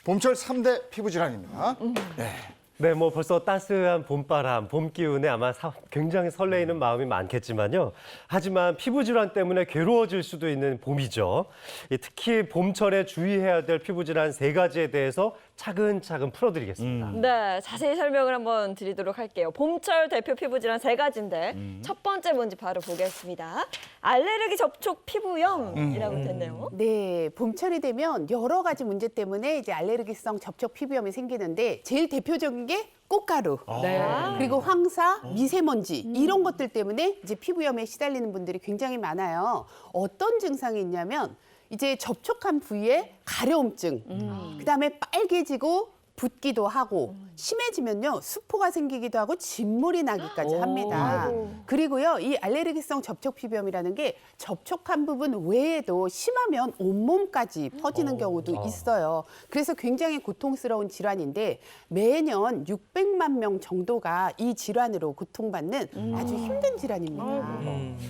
봄철 3대 피부 질환입니다. 네, 뭐 벌써 따스한 봄바람, 봄 기운에 아마 굉장히 설레이는 마음이 많겠지만요. 하지만 피부 질환 때문에 괴로워질 수도 있는 봄이죠. 특히 봄철에 주의해야 될 피부 질환 3가지에 대해서 차근차근 풀어드리겠습니다. 네, 자세히 설명을 한번 드리도록 할게요. 봄철 대표 피부 질환 3가지인데 첫 번째 뭔지 바로 보겠습니다. 알레르기 접촉 피부염이라고 됐네요. 네, 봄철이 되면 여러 가지 문제 때문에 이제 알레르기성 접촉 피부염이 생기는데 제일 대표적인 게 꽃가루, 네. 그리고 황사, 미세먼지 이런 것들 때문에 이제 피부염에 시달리는 분들이 굉장히 많아요. 어떤 증상이 있냐면 이제 접촉한 부위에 가려움증, 그다음에 빨개지고 붓기도 하고 심해지면요 수포가 생기기도 하고 진물이 나기까지 합니다. 그리고요 이 알레르기성 접촉 피부염이라는 게 접촉한 부분 외에도 심하면 온몸까지 퍼지는 경우도 있어요. 그래서 굉장히 고통스러운 질환인데 매년 600만 명 정도가 이 질환으로 고통받는 아주 힘든 질환입니다.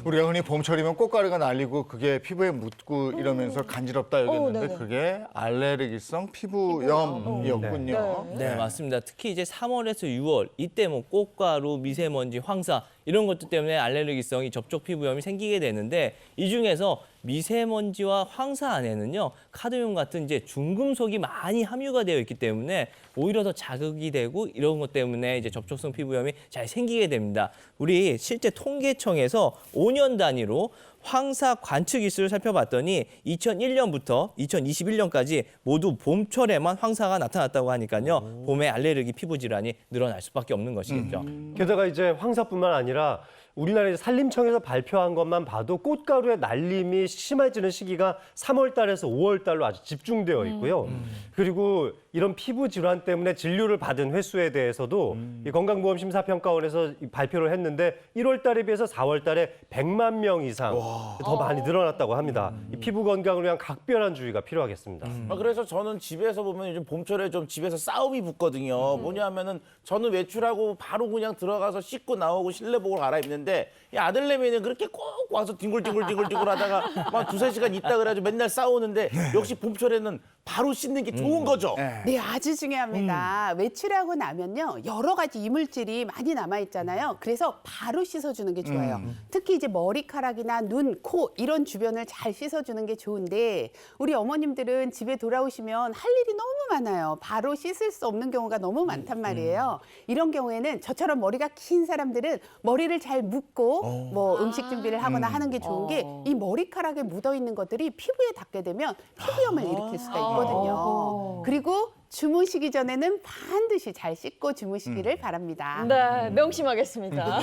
우리가 흔히 봄철이면 꽃가루가 날리고 그게 피부에 묻고 이러면서 간지럽다 여겼는데 네네. 그게 알레르기성 피부염이었군요. 네, 맞습니다. 특히 이제 3월에서 6월 이때 뭐 꽃가루, 미세먼지, 황사 이런 것들 때문에 알레르기성이 접촉 피부염이 생기게 되는데 이 중에서 미세먼지와 황사 안에는요 카드뮴 같은 이제 중금속이 많이 함유가 되어 있기 때문에 오히려 더 자극이 되고 이런 것 때문에 이제 접촉성 피부염이 잘 생기게 됩니다. 우리 실제 통계청에서 5년 단위로 황사 관측 일수를 살펴봤더니 2001년부터 2021년까지 모두 봄철에만 황사가 나타났다고 하니까요. 봄에 알레르기 피부 질환이 늘어날 수밖에 없는 것이겠죠. 게다가 이제 황사뿐만 아니라 우리나라 이제 산림청에서 발표한 것만 봐도 꽃가루의 날림이 심해지는 시기가 3월 달에서 5월 달로 아주 집중되어 있고요. 그리고 이런 피부 질환 때문에 진료를 받은 횟수에 대해서도 이 건강보험심사평가원에서 발표를 했는데 1월 달에 비해서 4월 달에 100만 명 이상 더 많이 늘어났다고 합니다. 이 피부 건강을 위한 각별한 주의가 필요하겠습니다. 그래서 저는 집에서 보면 요즘 봄철에 좀 집에서 싸움이 붙거든요. 뭐냐면은 저는 외출하고 바로 그냥 들어가서 씻고 나오고 실내복을 갈아입는데 이 아들내미는 그렇게 꼭 와서 뒹굴뒹굴 하다가 한 2-3시간 있다 그래가지고 맨날 싸우는데 역시 봄철에는 바로 씻는 게 좋은 거죠. 네, 아주 중요합니다. 외출하고 나면요, 여러 가지 이물질이 많이 남아있잖아요. 그래서 바로 씻어주는 게 좋아요. 특히 이제 머리카락이나 눈, 코 이런 주변을 잘 씻어주는 게 좋은데 우리 어머님들은 집에 돌아오시면 할 일이 너무 많아요. 바로 씻을 수 없는 경우가 너무 많단 말이에요. 이런 경우에는 저처럼 머리가 긴 사람들은 머리를 잘 묶고 뭐 음식 준비를 하거나 하는 게 좋은 게 이 머리카락에 묻어있는 것들이 피부에 닿게 되면 피부염을 일으킬 수가 있거든요. 그리고 주무시기 전에는 반드시 잘 씻고 주무시기를 바랍니다. 네, 명심하겠습니다.